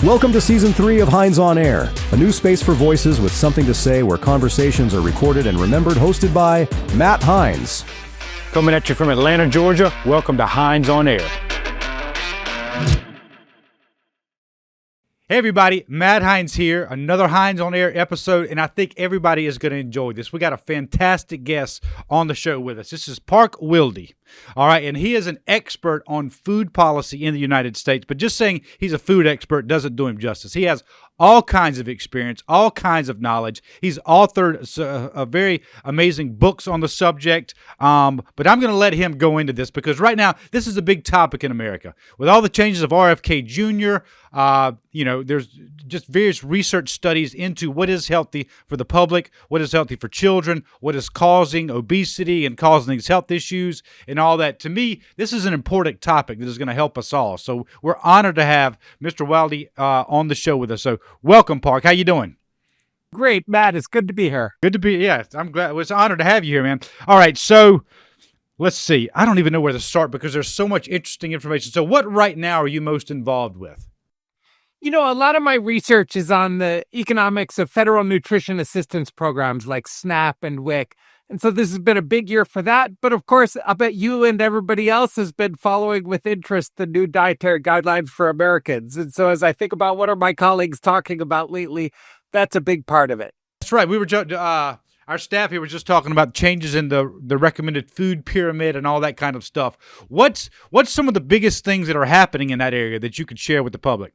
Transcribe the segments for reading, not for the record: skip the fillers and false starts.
Welcome to Season 3 of Hines on Air, a new space for voices with something to say where conversations are recorded and remembered, hosted by Matt Hines. Coming at you from Atlanta, Georgia, welcome to Hines on Air. Hey everybody, Matt Hines here, another Hines on Air episode, and I think everybody is going to enjoy this. We got a fantastic guest on the show with us. This is Park Wilde, all right, and he is an expert on food policy in the United States, but just saying he's a food expert doesn't do him justice. He has all kinds of experience, all kinds of knowledge. He's authored a very amazing books on the subject, but I'm going to let him go into this because right now this is a big topic in America. With all the changes of RFK Jr., there's just various research studies into what is healthy for the public, what is healthy for children, what is causing obesity and causing these health issues and all that. To me, this is an important topic that is going to help us all. So we're honored to have Mr. Wilde on the show with us. So welcome, Park. How you doing? Great, Matt. It's good to be here. Good to be. Yeah, I'm glad. It's an honor to have you here, man. All right, so let's see. I don't even know where to start because there's so much interesting information. So what right now are you most involved with? You know, a lot of my research is on the economics of federal nutrition assistance programs like SNAP and WIC. And so this has been a big year for that. But of course, I bet you and everybody else has been following with interest the new dietary guidelines for Americans. And so as I think about what are my colleagues talking about lately, that's a big part of it. That's right. We were our staff here was just talking about changes in the recommended food pyramid and all that kind of stuff. What's some of the biggest things that are happening in that area that you could share with the public?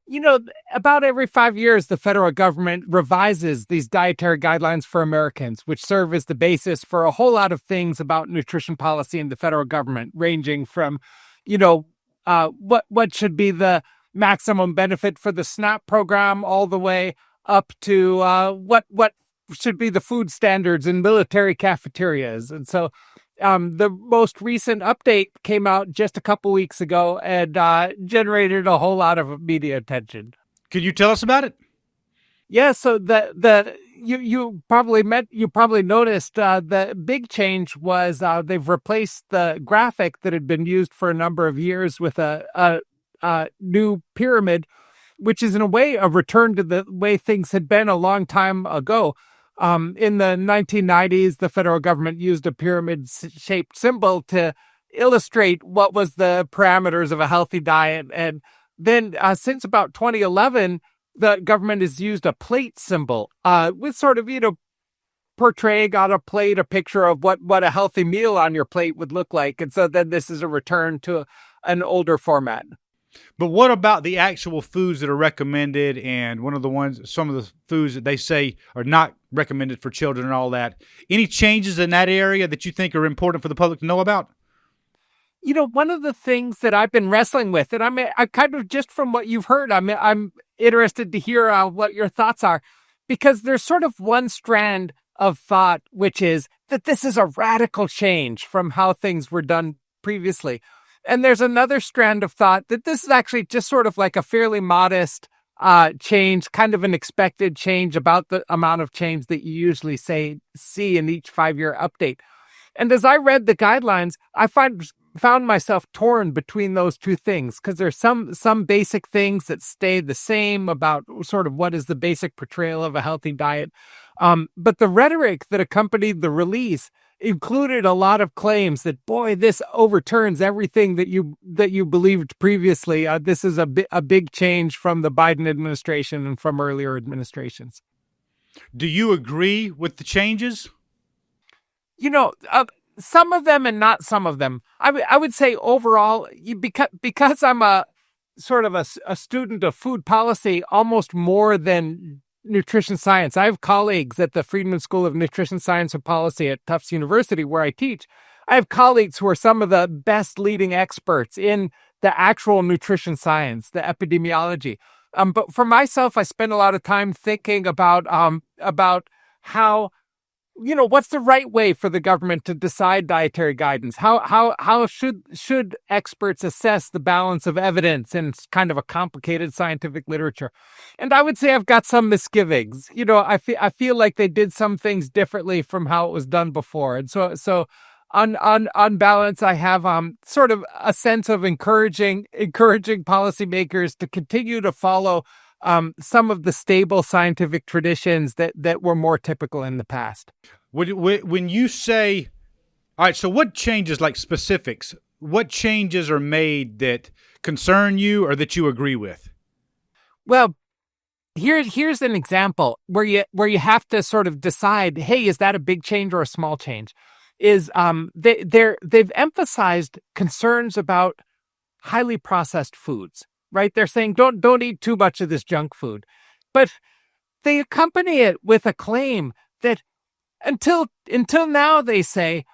You know, about every 5 years, the federal government revises these dietary guidelines for Americans, which serve as the basis for a whole lot of things about nutrition policy in the federal government, ranging from, what should be the maximum benefit for the SNAP program all the way up to what should be the food standards in military cafeterias. And so the most recent update came out just a couple weeks ago and generated a whole lot of media attention. Could you tell us about it? Yeah, so you probably noticed the big change was they've replaced the graphic that had been used for a number of years with a new pyramid, which is in a way a return to the way things had been a long time ago. In the 1990s, the federal government used a pyramid-shaped symbol to illustrate what was the parameters of a healthy diet. And then since about 2011, the government has used a plate symbol with sort of, portraying on a plate a picture of what a healthy meal on your plate would look like. And so then this is a return to an older format. But what about the actual foods that are recommended and some of the foods that they say are not recommended for children and all that? Any changes in that area that you think are important for the public to know about? You know, one of the things that I've been wrestling with, and I kind of just from what you've heard, I'm interested to hear what your thoughts are, because there's sort of one strand of thought, which is that this is a radical change from how things were done previously. And there's another strand of thought that this is actually just sort of like a fairly modest change, kind of an expected change about the amount of change that you usually see in each 5-year update. And as I read the guidelines, I found myself torn between those two things because there's some basic things that stay the same about sort of what is the basic portrayal of a healthy diet. But the rhetoric that accompanied the release included a lot of claims that, boy, this overturns everything that you believed previously. This is a big change from the Biden administration and from earlier administrations. Do you agree with the changes? Some of them and not some of them. I would say overall, because I'm a sort of a student of food policy almost more than nutrition science. I have colleagues at the Friedman School of Nutrition Science and Policy at Tufts University, where I teach. I have colleagues who are some of the best leading experts in the actual nutrition science, the epidemiology. But for myself, I spend a lot of time thinking about how, what's the right way for the government to decide dietary guidance? How should experts assess the balance of evidence in kind of a complicated scientific literature? And I would say I've got some misgivings. I feel like they did some things differently from how it was done before. And so on balance, I have sort of a sense of encouraging policymakers to continue to follow some of the stable scientific traditions that were more typical in the past. When you say, all right, so what changes, like specifics, what changes are made that concern you or that you agree with? Well, here's an example where you have to sort of decide, hey, is that a big change or a small change? Is they've emphasized concerns about highly processed foods, right? They're saying don't eat too much of this junk food, but they accompany it with a claim that until now, they say,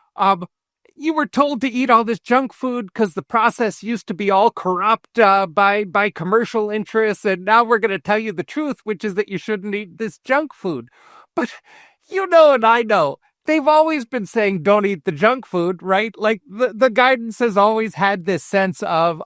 you were told to eat all this junk food because the process used to be all corrupt by commercial interests, and now we're going to tell you the truth, which is that you shouldn't eat this junk food. But you know and I know, they've always been saying don't eat the junk food, right? Like the guidance has always had this sense of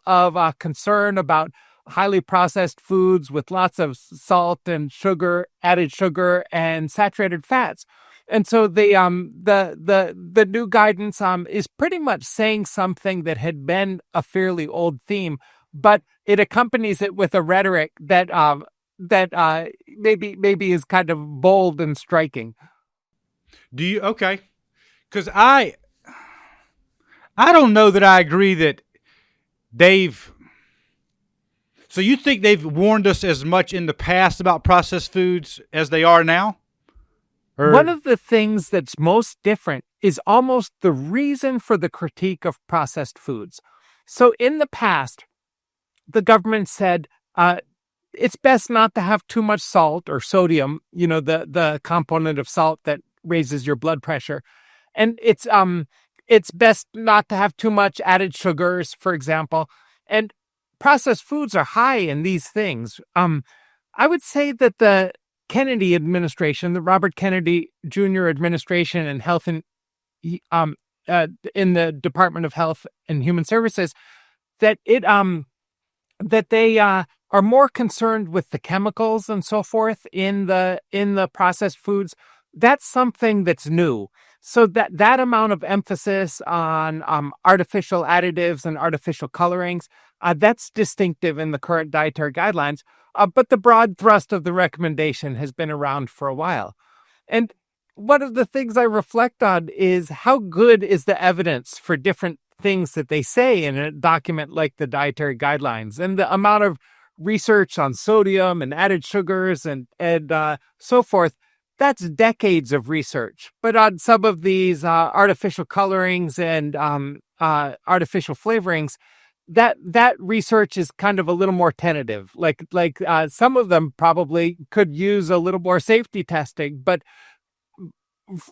concern about highly processed foods with lots of salt and sugar, added sugar, and saturated fats. And so the new guidance is pretty much saying something that had been a fairly old theme, but it accompanies it with a rhetoric that maybe is kind of bold and striking. Do you? Okay. Because I don't know that I agree that they've... So you think they've warned us as much in the past about processed foods as they are now? Or... One of the things that's most different is almost the reason for the critique of processed foods. So in the past, the government said it's best not to have too much salt or sodium, the component of salt that raises your blood pressure. And it's best not to have too much added sugars, for example. And processed foods are high in these things. I would say that the Kennedy administration, the Robert Kennedy Jr. administration and health and in the Department of Health and Human Services, that they are more concerned with the chemicals and so forth in the processed foods. That's something that's new. So that amount of emphasis on artificial additives and artificial colorings, that's distinctive in the current dietary guidelines. But the broad thrust of the recommendation has been around for a while. And one of the things I reflect on is how good is the evidence for different things that they say in a document like the dietary guidelines, and the amount of research on sodium and added sugars and so forth. That's decades of research. But on some of these artificial colorings and artificial flavorings, that research is kind of a little more tentative. Like some of them probably could use a little more safety testing, but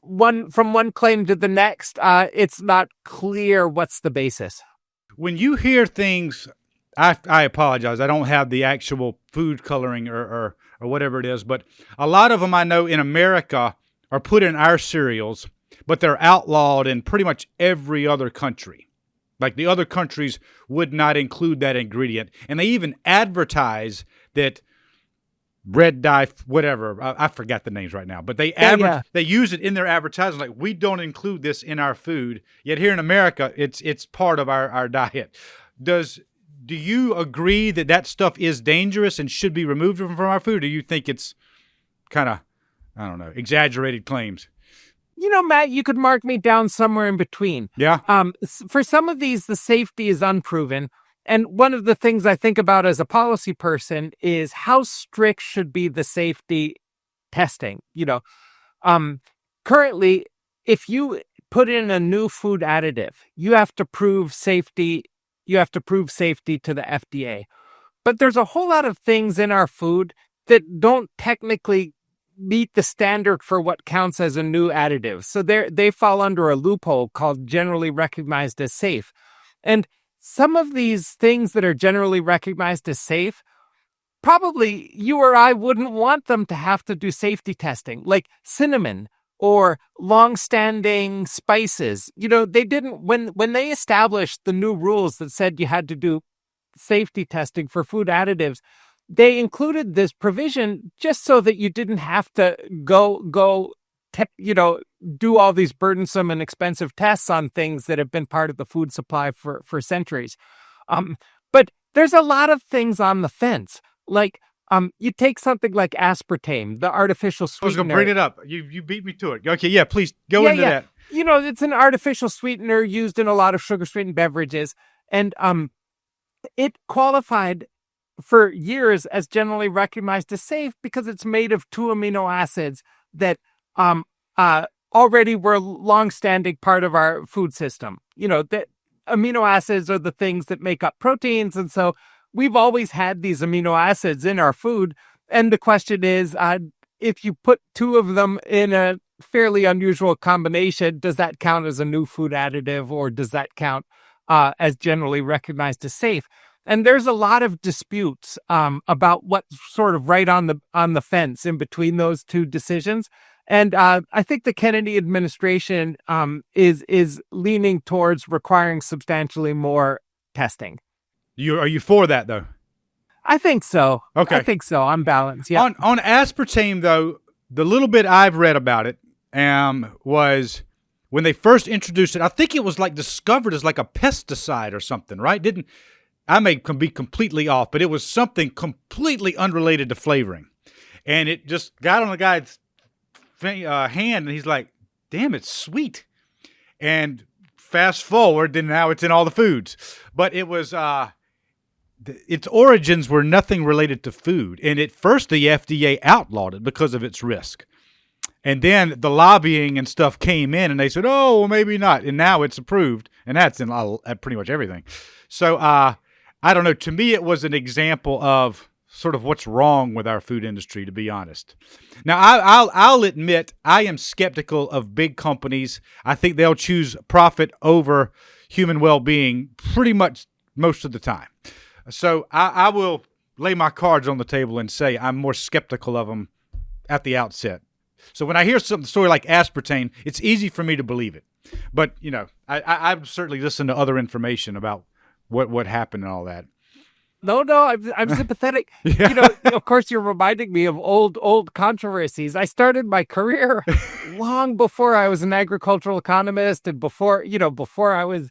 from one claim to the next, it's not clear what's the basis. When you hear things, I apologize. I don't have the actual food coloring or whatever it is, but a lot of them I know in America are put in our cereals, but they're outlawed in pretty much every other country. Like the other countries would not include that ingredient. And they even advertise that red dye, whatever, I forgot the names right now, but they they use it in their advertising. Like, we don't include this in our food. Yet here in America, it's part of our diet. Do you agree that stuff is dangerous and should be removed from our food? Or do you think it's kind of, I don't know, exaggerated claims? Matt, you could mark me down somewhere in between. Yeah. For some of these, the safety is unproven. And one of the things I think about as a policy person is how strict should be the safety testing. Currently, if you put in a new food additive, you have to prove safety. You have to prove safety to the FDA. But there's a whole lot of things in our food that don't technically meet the standard for what counts as a new additive. So they fall under a loophole called generally recognized as safe. And some of these things that are generally recognized as safe, probably you or I wouldn't want them to have to do safety testing, like cinnamon or long-standing spices. They didn't, when they established the new rules that said you had to do safety testing for food additives, they included this provision just so that you didn't have to go do all these burdensome and expensive tests on things that have been part of the food supply for centuries. But there's a lot of things on the fence. Like, you take something like aspartame, the artificial sweetener. I was going to bring it up. You beat me to it. Okay, yeah, please go into that. It's an artificial sweetener used in a lot of sugar-sweetened beverages. And it qualified for years as generally recognized as safe because it's made of 2 amino acids that already were long-standing part of our food system. That amino acids are the things that make up proteins. And so we've always had these amino acids in our food. And the question is, if you put 2 of them in a fairly unusual combination, does that count as a new food additive, or does that count as generally recognized as safe? And there's a lot of disputes about what's sort of right on the fence in between those 2 decisions. And I think the Kennedy administration is leaning towards requiring substantially more testing. Are you for that, though? I think so. Okay. I think so. I'm balanced. Yeah. On aspartame, though, the little bit I've read about it was when they first introduced it, I think it was like discovered as like a pesticide or something, right? I may be completely off, but it was something completely unrelated to flavoring. And it just got on the guy's hand, and he's like, damn, it's sweet. And fast forward, then now it's in all the foods. But it was... its origins were nothing related to food. And at first, the FDA outlawed it because of its risk. And then the lobbying and stuff came in, and they said, oh, well, maybe not. And now it's approved, and that's in pretty much everything. So I don't know. To me, it was an example of sort of what's wrong with our food industry, to be honest. Now, I'll admit I am skeptical of big companies. I think they'll choose profit over human well-being pretty much most of the time. So I will lay my cards on the table and say I'm more skeptical of them at the outset. So when I hear some story like aspartame, it's easy for me to believe it. But, I've certainly listened to other information about what happened and all that. No, I'm sympathetic. Yeah. Of course, you're reminding me of old controversies. I started my career long before I was an agricultural economist, and before I was...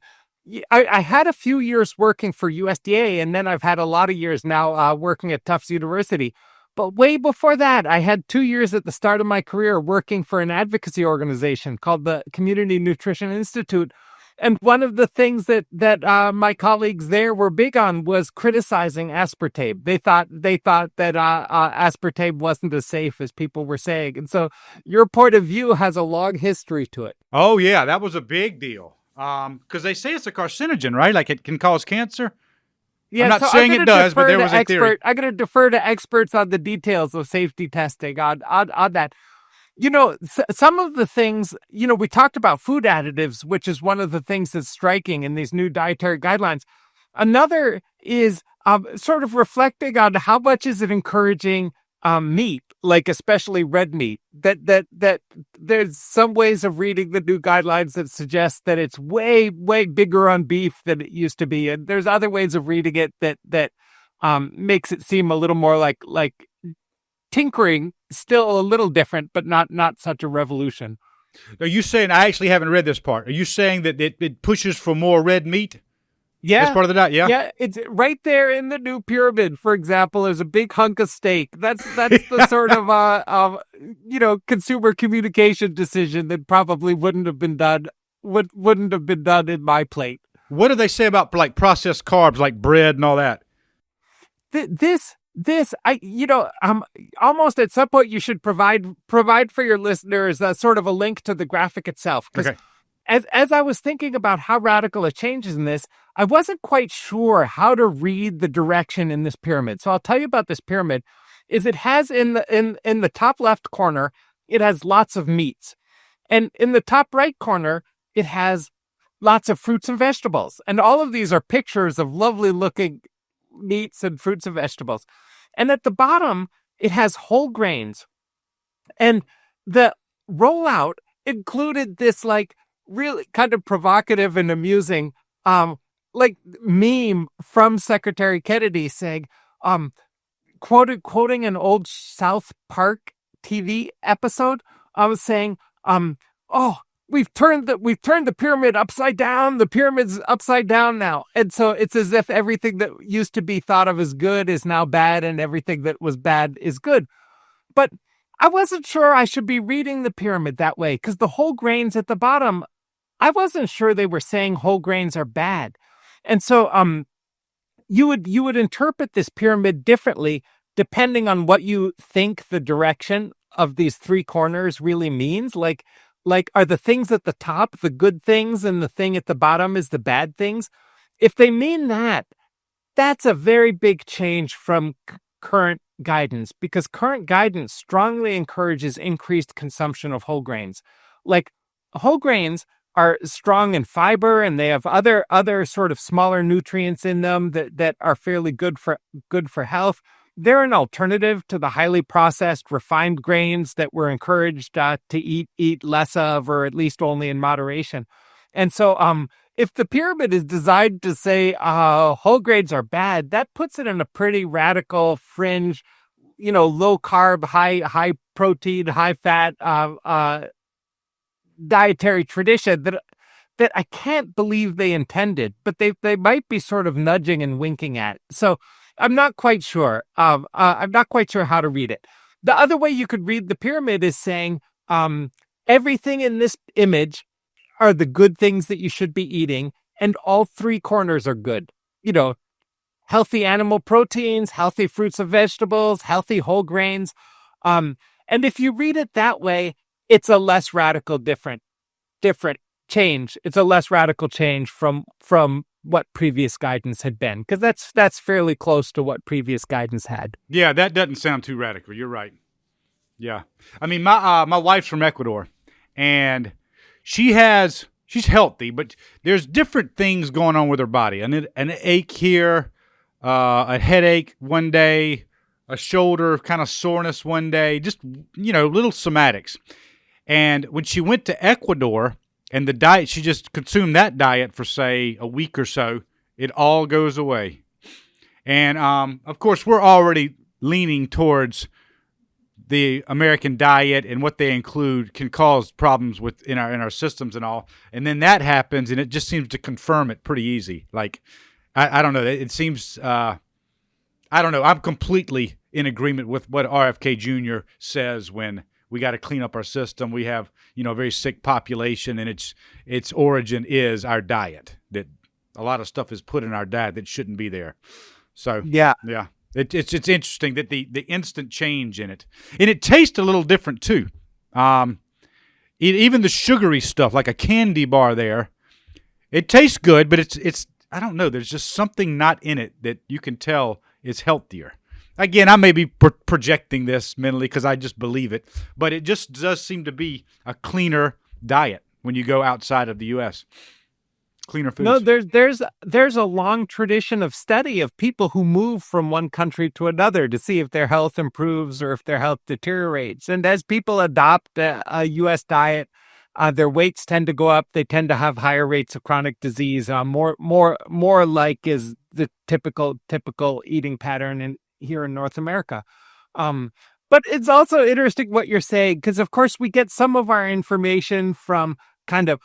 I had a few years working for USDA, and then I've had a lot of years now working at Tufts University. But way before that, I had 2 years at the start of my career working for an advocacy organization called the Community Nutrition Institute. And one of the things that my colleagues there were big on was criticizing aspartame. They thought that aspartame wasn't as safe as people were saying. And so your point of view has a long history to it. Oh, yeah, that was a big deal. Because they say it's a carcinogen, right? Like it can cause cancer. Yeah, I'm not saying it does, but there was a theory. I'm going to defer to experts on the details of safety testing on that. Some of the things, we talked about food additives, which is one of the things that's striking in these new dietary guidelines. Another is sort of reflecting on how much is it encouraging meat, like especially red meat, that there's some ways of reading the new guidelines that suggest that it's way, way bigger on beef than it used to be. And there's other ways of reading it that makes it seem a little more like tinkering, still a little different, but not such a revolution. Are you saying, I actually haven't read this part, are you saying that it pushes for more red meat? Yeah. That's part of the diet, yeah? Yeah, it's right there in the new pyramid, for example, there's a big hunk of steak. That's the sort of, consumer communication decision that probably wouldn't have been done in my plate. What do they say about like processed carbs, like bread and all that? Almost at some point you should provide for your listeners sort of a link to the graphic itself. Okay. As I was thinking about how radical a change is in this, I wasn't quite sure how to read the direction in this pyramid. So I'll tell you about this pyramid. Is it has in the top left corner, it has lots of meats. And in the top right corner, it has lots of fruits and vegetables. And all of these are pictures of lovely looking meats and fruits and vegetables. And at the bottom, it has whole grains. And the rollout included this like really kind of provocative and amusing meme from Secretary Kennedy saying, quoting an old South Park TV episode, saying, oh, we've turned the pyramid upside down. The pyramid's upside down now. And so it's as if everything that used to be thought of as good is now bad, and everything that was bad is good. But I wasn't sure I should be reading the pyramid that way, because the whole grains at the bottom, I wasn't sure they were saying whole grains are bad. And so you would interpret this pyramid differently depending on what you think the direction of these three corners really means. Like are the things at the top the good things, and the thing at the bottom is the bad things? If they mean that, that's a very big change from current guidance, because current guidance strongly encourages increased consumption of whole grains. Like, whole grains are strong in fiber, and they have other sort of smaller nutrients in them that are fairly good for health. They're an alternative to the highly processed, refined grains that we're encouraged to eat less of, or at least only in moderation. And so, if the pyramid is designed to say whole grains are bad, that puts it in a pretty radical fringe, low carb, high protein, high fat dietary tradition that I can't believe they intended, but they might be sort of nudging and winking at. So I'm not quite sure. I'm not quite sure how to read it. The other way you could read the pyramid is saying everything in this image are the good things that you should be eating, and all three corners are good. Healthy animal proteins, healthy fruits and vegetables, healthy whole grains. And if you read it that way, it's a less radical different change. It's a less radical change from what previous guidance had been, because that's fairly close to what previous guidance had. Yeah, that doesn't sound too radical. You're right. Yeah. I mean, my wife's from Ecuador, and she's healthy, but there's different things going on with her body. An ache here, a headache one day, a shoulder kind of soreness one day, just, little somatics. And when she went to Ecuador, and the diet, she just consumed that diet for, say, a week or so, it all goes away. And, of course, we're already leaning towards the American diet, and what they include can cause problems in our systems and all. And then that happens, and it just seems to confirm it pretty easy. Like, I don't know. It seems, I don't know. I'm completely in agreement with what RFK Jr. says when we got to clean up our system. We have, a very sick population, and its origin is our diet. That a lot of stuff is put in our diet that shouldn't be there. So yeah. It's interesting that the instant change in it, and it tastes a little different too. Even the sugary stuff, like a candy bar, there, it tastes good, but it's I don't know. There's just something not in it that you can tell is healthier. Again, I may be projecting this mentally because I just believe it, but it just does seem to be a cleaner diet when you go outside of the U.S. Cleaner foods. No, there's a long tradition of study of people who move from one country to another to see if their health improves or if their health deteriorates. And as people adopt a U.S. diet, their weights tend to go up. They tend to have higher rates of chronic disease. More like is the typical eating pattern here in North America. But it's also interesting what you're saying, because of course we get some of our information from kind of,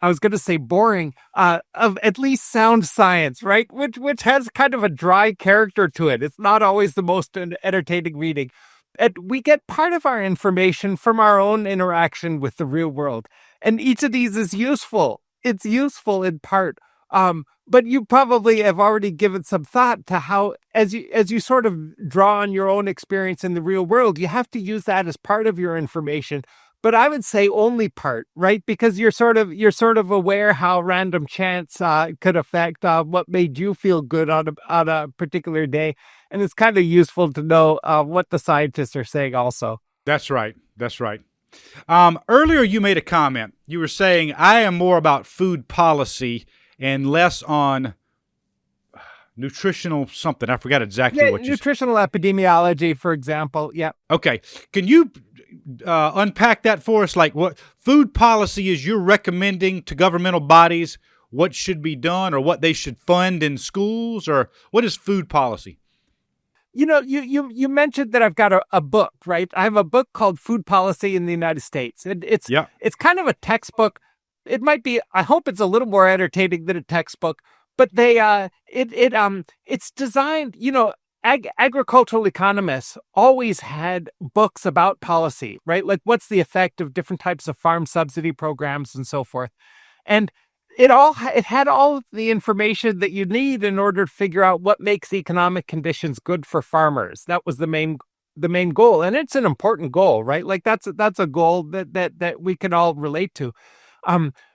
I was going to say boring, of at least sound science, right? Which has kind of a dry character to it. It's not always the most entertaining reading. And we get part of our information from our own interaction with the real world. And each of these is useful. It's useful in part. But you probably have already given some thought to how, as you sort of draw on your own experience in the real world, you have to use that as part of your information. But I would say only part, right? Because you're sort of aware how random chance could affect what made you feel good on a particular day, and it's kind of useful to know what the scientists are saying also. That's right. Earlier, you made a comment. You were saying I am more about food policy and less on nutritional something. I forgot exactly what you said. Nutritional epidemiology, for example. Yeah. Okay. Can you unpack that for us? Like, what food policy is you're recommending to governmental bodies what should be done or what they should fund in schools, or what is food policy? You mentioned that I've got a book, right? I have a book called Food Policy in the United States. Yeah. It's kind of a textbook. It might be, I hope it's a little more entertaining than a textbook, but it's designed, agricultural economists always had books about policy, right? Like what's the effect of different types of farm subsidy programs and so forth. And it had all of the information that you need in order to figure out what makes economic conditions good for farmers. That was the main goal, and it's an important goal, right? Like that's a goal that we can all relate to.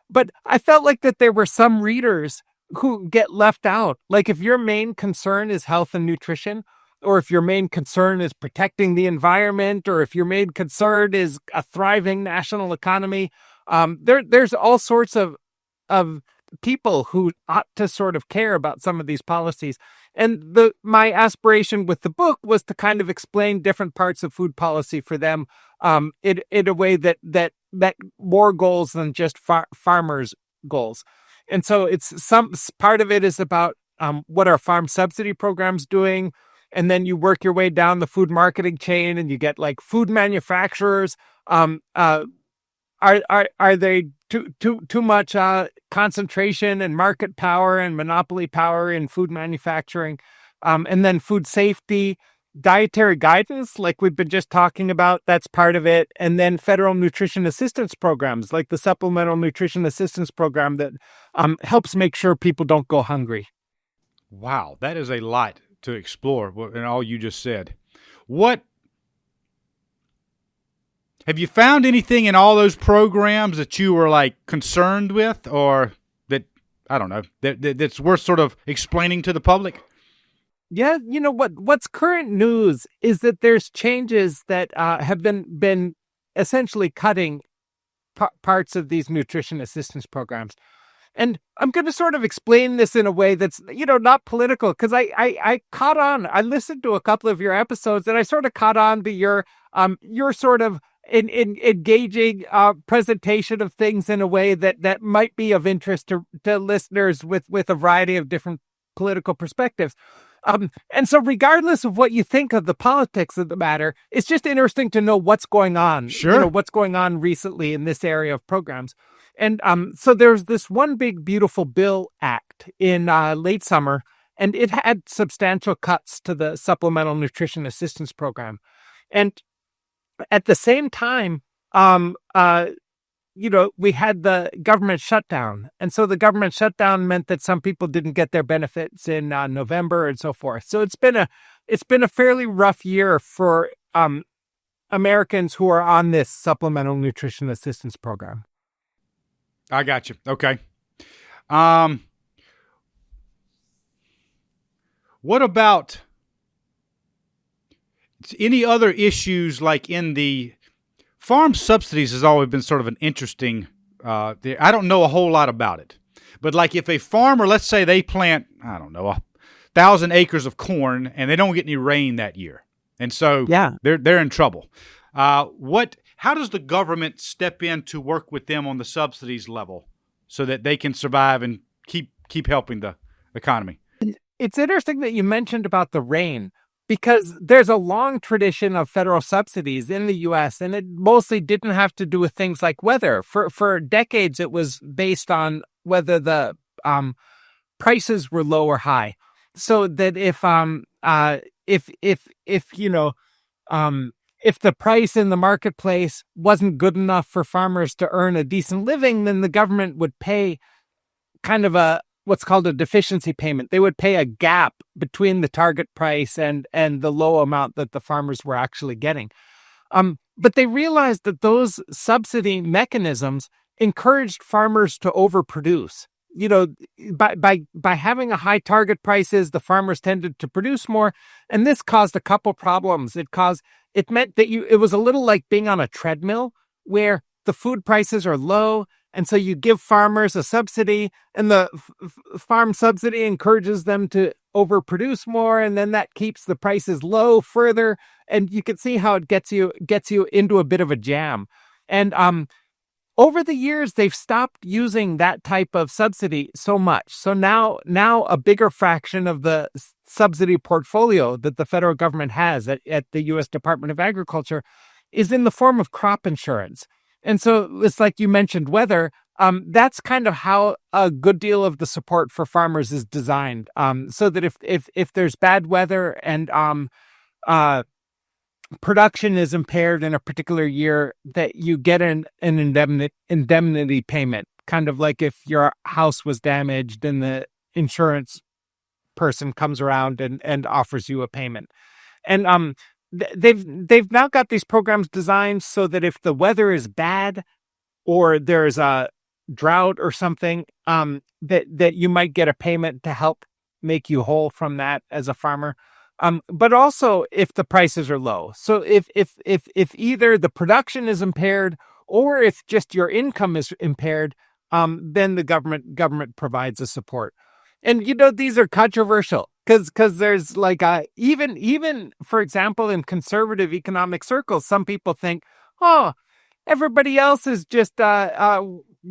But I felt like that there were some readers who get left out. Like if your main concern is health and nutrition, or if your main concern is protecting the environment, or if your main concern is a thriving national economy, there's all sorts of people who ought to sort of care about some of these policies. And my aspiration with the book was to kind of explain different parts of food policy for them in a way that met more goals than just farmers' goals. And so it's some part of it is about what are farm subsidy programs doing, and then you work your way down the food marketing chain, and you get like food manufacturers. Are they too much concentration and market power and monopoly power in food manufacturing? And then food safety, dietary guidance, like we've been just talking about, that's part of it. And then federal nutrition assistance programs, like the Supplemental Nutrition Assistance Program that helps make sure people don't go hungry. Wow, that is a lot to explore in all you just said. Have you found anything in all those programs that you were like concerned with, or that, I don't know, that's worth sort of explaining to the public? Yeah, what's current news is that there's changes that have been essentially cutting parts of these nutrition assistance programs. And I'm going to sort of explain this in a way that's, not political, because I caught on. I listened to a couple of your episodes, and I sort of caught on to your sort of in engaging presentation of things in a way that might be of interest to listeners with a variety of different political perspectives. And so regardless of what you think of the politics of the matter, it's just interesting to know what's going on. Sure. What's going on recently in this area of programs. And so there's this one big, beautiful bill act in late summer, and it had substantial cuts to the Supplemental Nutrition Assistance Program. And at the same time, we had the government shutdown. And so the government shutdown meant that some people didn't get their benefits in November and so forth. So it's been a fairly rough year for Americans who are on this Supplemental Nutrition Assistance Program. I got you. Okay. What about any other issues like in the farm subsidies has always been sort of an interesting, I don't know a whole lot about it, but like if a farmer, let's say they plant, 1,000 acres of corn and they don't get any rain that year. And so they're in trouble. How does the government step in to work with them on the subsidies level so that they can survive and keep helping the economy? It's interesting that you mentioned about the rain, because there's a long tradition of federal subsidies in the U.S., and it mostly didn't have to do with things like weather. For decades, it was based on whether the prices were low or high. So that if the price in the marketplace wasn't good enough for farmers to earn a decent living, then the government would pay kind of what's called a deficiency payment. They would pay a gap between the target price and the low amount that the farmers were actually getting. But they realized that those subsidy mechanisms encouraged farmers to overproduce. By having a high target prices, the farmers tended to produce more, and this caused a couple problems. It meant that it was a little like being on a treadmill where the food prices are low, and so you give farmers a subsidy, and the farm subsidy encourages them to overproduce more, and then that keeps the prices low further, and you can see how it gets you into a bit of a jam. And over the years, they've stopped using that type of subsidy so much. So now a bigger fraction of the subsidy portfolio that the federal government has at the U.S. Department of Agriculture is in the form of crop insurance. And so it's like you mentioned weather. That's kind of how a good deal of the support for farmers is designed, so that if there's bad weather and production is impaired in a particular year, that you get an indemnity payment, kind of like if your house was damaged and the insurance person comes around and offers you a payment. And they've now got these programs designed so that if the weather is bad or there's a drought or something, that you might get a payment to help make you whole from that as a farmer. But also if the prices are low. So if either the production is impaired or if just your income is impaired, then the government provides a support. And these are controversial because there's like even for example in conservative economic circles, some people think, oh, everybody else is just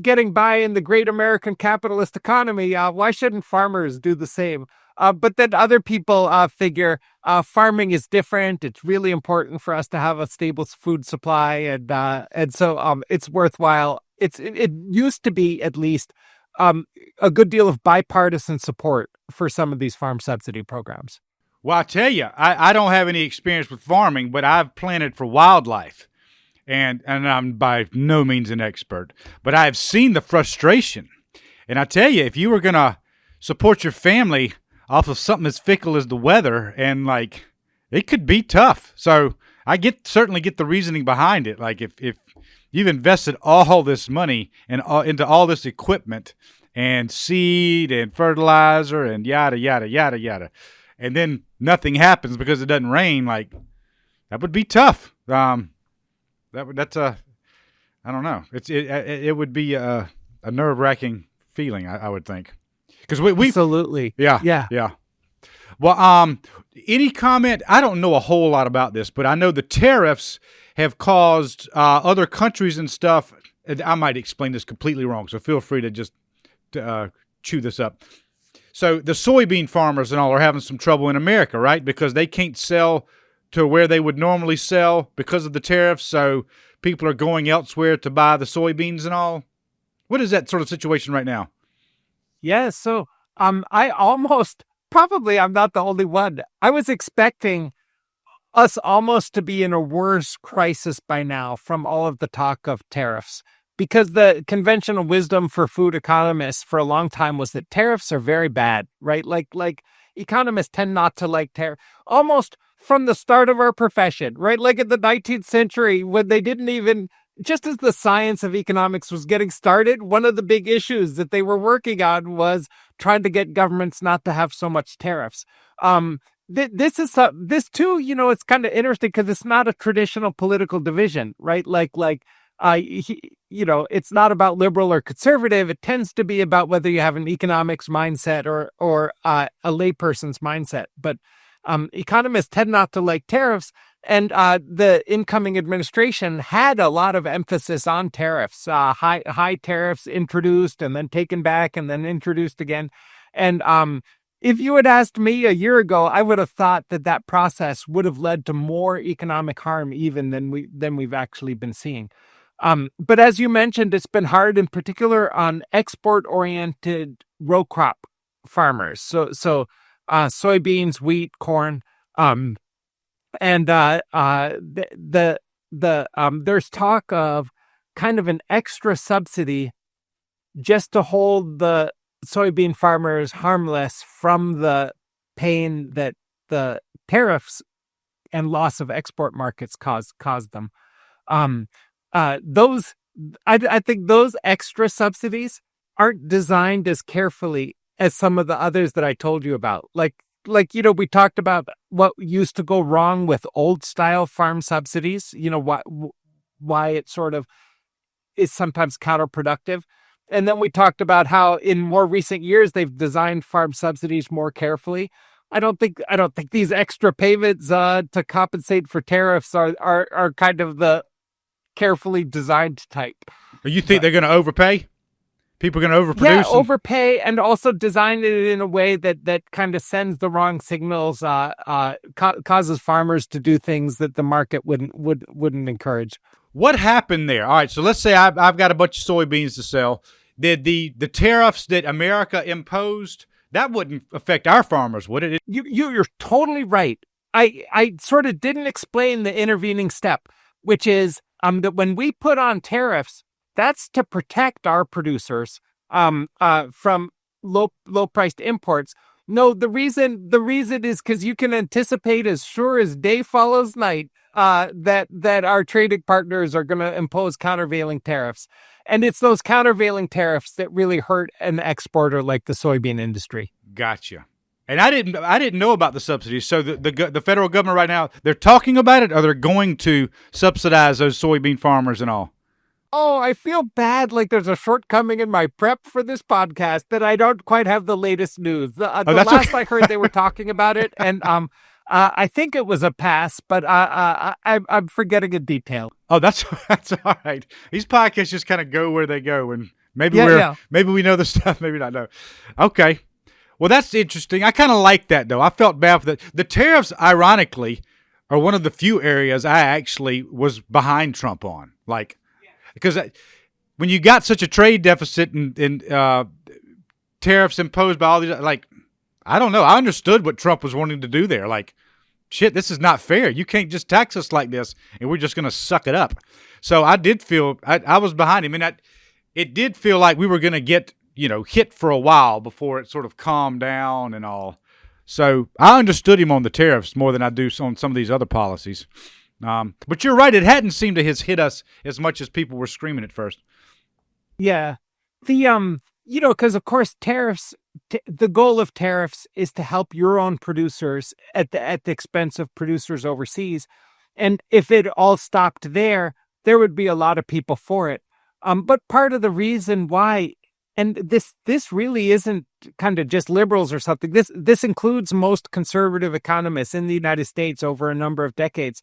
getting by in the great American capitalist economy. Why shouldn't farmers do the same? But then other people figure farming is different. It's really important for us to have a stable food supply, and so it's worthwhile. It used to be at least a good deal of bipartisan support for some of these farm subsidy programs. Well, I tell you, I don't have any experience with farming, but I've planted for wildlife, and I'm by no means an expert, but I've seen the frustration. And I tell you, if you were going to support your family off of something as fickle as the weather, and like, it could be tough. So I certainly get the reasoning behind it. Like if you've invested all this money and into all this equipment and seed and fertilizer and yada, yada, yada, yada, and then nothing happens because it doesn't rain, like, that would be tough. I don't know. It would be a nerve-wracking feeling, I would think. Because we absolutely. Yeah. Well, any comment? I don't know a whole lot about this, but I know the tariffs have caused other countries and stuff. And I might explain this completely wrong, so feel free to just chew this up. So the soybean farmers and all are having some trouble in America, right? Because they can't sell to where they would normally sell because of the tariffs. So people are going elsewhere to buy the soybeans and all. What is that sort of situation right now? Yeah, so I'm not the only one. I was expecting us almost to be in a worse crisis by now from all of the talk of tariffs, because the conventional wisdom for food economists for a long time was that tariffs are very bad, right? Like economists tend not to like tariffs almost from the start of our profession, right? Like in the 19th century when they didn't even... Just as the science of economics was getting started, one of the big issues that they were working on was trying to get governments not to have so much tariffs. This too, it's kind of interesting because it's not a traditional political division, right? It's not about liberal or conservative. It tends to be about whether you have an economics mindset or a layperson's mindset. But economists tend not to like tariffs. And the incoming administration had a lot of emphasis on tariffs, high tariffs introduced and then taken back and then introduced again. And if you had asked me a year ago, I would have thought that process would have led to more economic harm even than we've actually been seeing. But as you mentioned, it's been hard, in particular on export-oriented row crop farmers. So soybeans, wheat, corn. And there's talk of kind of an extra subsidy just to hold the soybean farmers harmless from the pain that the tariffs and loss of export markets caused them. I think those extra subsidies aren't designed as carefully as some of the others that I told you about. Like, we talked about what used to go wrong with old style farm subsidies, why it sort of is sometimes counterproductive. And then we talked about how in more recent years, they've designed farm subsidies more carefully. I don't think these extra payments to compensate for tariffs are kind of the carefully designed type. You think they're going to overpay? People are going to overproduce. Yeah, overpay, and also design it in a way that kind of sends the wrong signals, causes farmers to do things that the market wouldn't encourage. What happened there? All right, so let's say I've got a bunch of soybeans to sell. Did the tariffs that America imposed, that wouldn't affect our farmers, would it? You're totally right. I sort of didn't explain the intervening step, which is that when we put on tariffs, that's to protect our producers from low priced imports. No, the reason is because you can anticipate, as sure as day follows night, that our trading partners are going to impose countervailing tariffs, and it's those countervailing tariffs that really hurt an exporter like the soybean industry. Gotcha. And I didn't know about the subsidies. So the federal government right now, they're talking about it, or they're going to subsidize those soybean farmers and all. Oh, I feel bad, like there's a shortcoming in my prep for this podcast that I don't quite have the latest news. The last I heard, they were talking about it, and I think it was a pass, but I'm forgetting a detail. Oh, that's all right. These podcasts just kind of go where they go, and maybe maybe we know the stuff, maybe not know. Okay, well, that's interesting. I kind of like that, though. I felt bad for that. The tariffs, ironically, are one of the few areas I actually was behind Trump on, because when you got such a trade deficit and tariffs imposed by all these, I don't know. I understood what Trump was wanting to do there. Shit, this is not fair. You can't just tax us like this, and we're just going to suck it up. So I did feel I was behind him, and it did feel like we were going to get hit for a while before it sort of calmed down and all. So I understood him on the tariffs more than I do on some of these other policies. But you're right; it hadn't seemed to hit us as much as people were screaming at first. Yeah, because of course tariffs. The goal of tariffs is to help your own producers at the expense of producers overseas, and if it all stopped there would be a lot of people for it. But part of the reason why, and this really isn't kind of just liberals or something. This includes most conservative economists in the United States over a number of decades.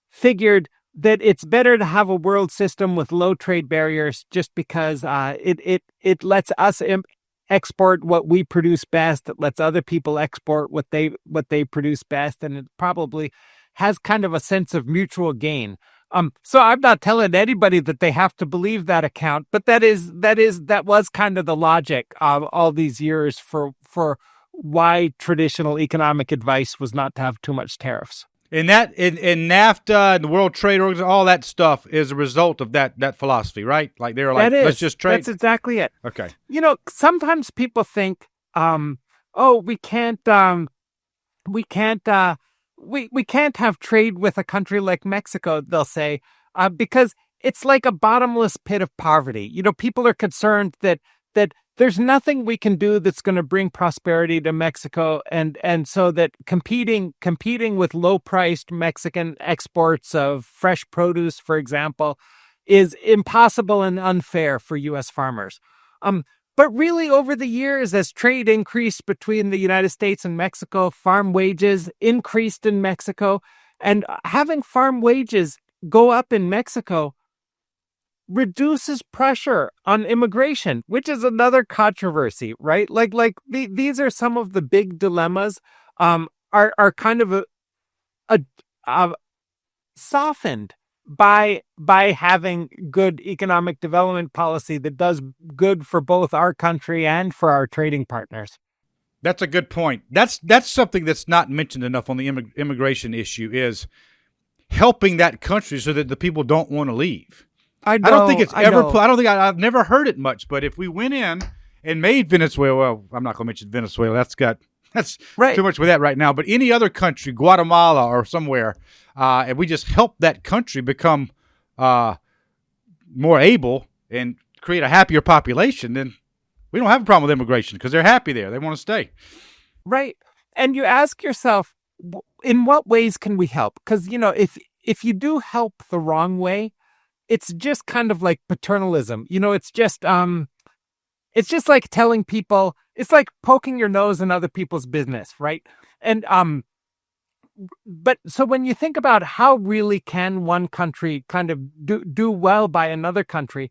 Figured that it's better to have a world system with low trade barriers, just because it lets us export what we produce best. It lets other people export what they produce best, and it probably has kind of a sense of mutual gain. So I'm not telling anybody that they have to believe that account, but that was kind of the logic of all these years for why traditional economic advice was not to have too much tariffs. And that in NAFTA and the World Trade Organization, all that stuff is a result of that philosophy, right? They're like, let's just trade. That's exactly it. Okay. Sometimes people think, we can't have trade with a country like Mexico, they'll say, because it's like a bottomless pit of poverty. People are concerned that there's nothing we can do that's going to bring prosperity to Mexico, and so that competing with low-priced Mexican exports of fresh produce, for example, is impossible and unfair for U.S. farmers. But really, over the years, as trade increased between the United States and Mexico, farm wages increased in Mexico, and having farm wages go up in Mexico reduces pressure on immigration, which is another controversy, right? These are some of the big dilemmas, are kind of softened by having good economic development policy that does good for both our country and for our trading partners. That's a good point. That's something that's not mentioned enough on the immigration issue, is helping that country so that the people don't want to leave. I don't think it's ever. I've never heard it much. But if we went in and made Venezuela, well, I'm not going to mention Venezuela. That's right. Too much with that right now. But any other country, Guatemala or somewhere, and we just help that country become more able and create a happier population, then we don't have a problem with immigration because they're happy there. They want to stay. Right. And you ask yourself, in what ways can we help? Because, if you do help the wrong way, it's just kind of like paternalism. It's just like telling people, it's like poking your nose in other people's business, right? And but so when you think about how really can one country kind of do well by another country,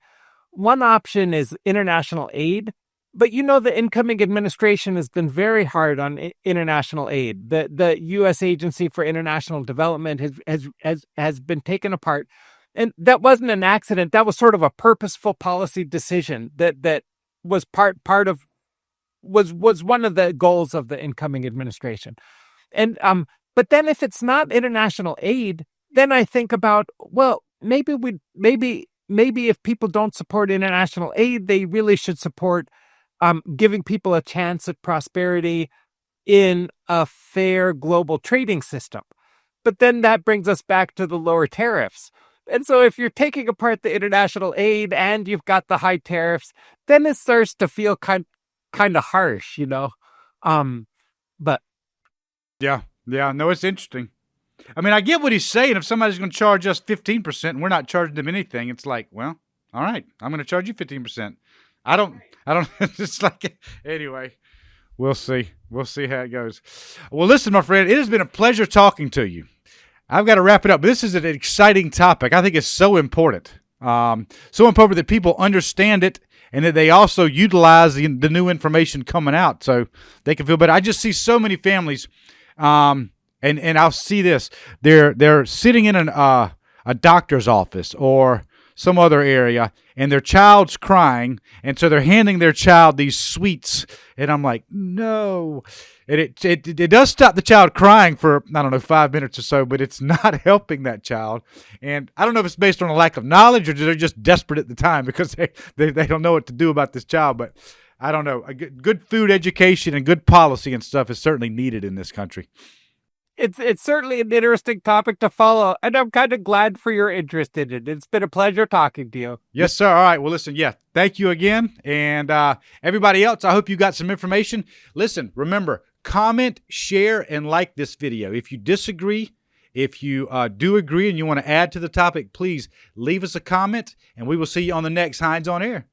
One option is international aid. But the incoming administration has been very hard on international aid. The U.S. Agency for International Development has been taken apart, and that wasn't an accident. That was sort of a purposeful policy decision that was was one of the goals of the incoming administration. And but then if it's not international aid, then I think about, well, maybe if people don't support international aid, they really should support giving people a chance at prosperity in a fair global trading system. But then that brings us back to the lower tariffs. And so if you're taking apart the international aid and you've got the high tariffs, then it starts to feel kind of harsh, But Yeah. No, it's interesting. I mean, I get what he's saying. If somebody's going to charge us 15% and we're not charging them anything, it's like, well, all right, I'm going to charge you 15%. I don't, it's like, anyway, we'll see. We'll see how it goes. Well, listen, my friend, it has been a pleasure talking to you. I've got to wrap it up, but this is an exciting topic. I think it's so important. So important that people understand it and that they also utilize the new information coming out so they can feel better. I just see so many families, and I'll see this. They're sitting in a doctor's office or some other area, and their child's crying, and so they're handing their child these sweets, and I'm like, no. And it does stop the child crying for, 5 minutes or so, but it's not helping that child. And I don't know if it's based on a lack of knowledge or they're just desperate at the time because they don't know what to do about this child, but I don't know. A good food education and good policy and stuff is certainly needed in this country. It's certainly an interesting topic to follow, and I'm kind of glad for your interest in it. It's been a pleasure talking to you. Yes, sir. All right. Well, listen, thank you again. And everybody else, I hope you got some information. Listen, remember, comment, share, and like this video. If you disagree, if you do agree and you want to add to the topic, please leave us a comment, and we will see you on the next Hines on Air.